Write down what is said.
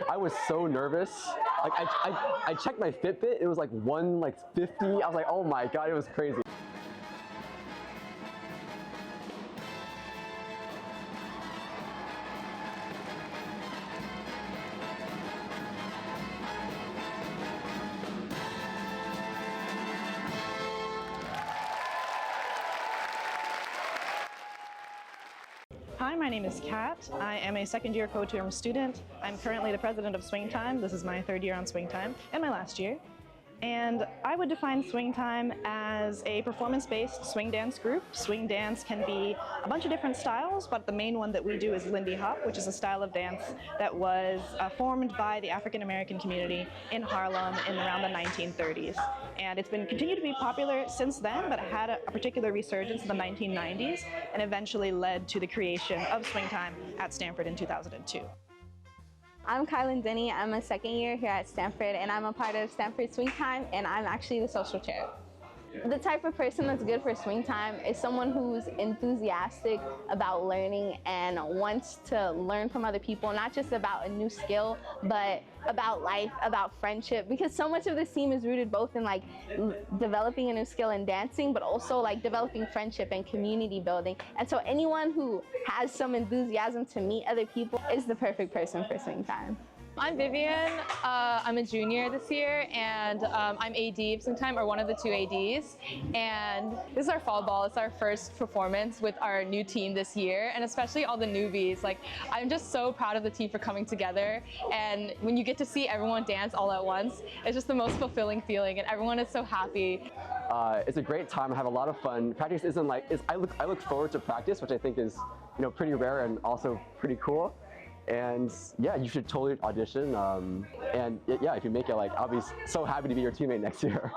I was so nervous. Like I checked my Fitbit, it was like 150. I was like, oh my god, it was crazy. Hi, my name is Kat. I am a second-year co-term student. I'm currently the president of Swingtime. This is my third year on Swingtime and my last year. And I would define Swingtime as a performance-based swing dance group. Swing dance can be a bunch of different styles, but the main one that we do is Lindy Hop, which is a style of dance that was formed by the African American community in Harlem in around the 1930s. And it's been continued to be popular since then, but it had a particular resurgence in the 1990s and eventually led to the creation of Swingtime at Stanford in 2002. I'm Kylan Denny. I'm a second year here at Stanford, and I'm a part of Stanford Swingtime, and I'm actually the social chair. The type of person that's good for Swingtime is someone who's enthusiastic about learning and wants to learn from other people, not just about a new skill, but about life, about friendship, because so much of this team is rooted both in like developing a new skill in dancing, but also like developing friendship and community building. And so anyone who has some enthusiasm to meet other people is the perfect person for Swingtime. I'm Vivian. I'm a junior this year, and I'm AD of Swingtime, or one of the two ADs. And this is our fall ball. It's our first performance with our new team this year, and especially all the newbies. Like, I'm just so proud of the team for coming together. And when you get to see everyone dance all at once, it's just the most fulfilling feeling, and everyone is so happy. It's a great time. I have a lot of fun. Practice isn't like I look forward to practice, which I think is pretty rare and also pretty cool. And yeah, you should totally audition. And yeah, if you make it, like, I'll be so happy to be your teammate next year.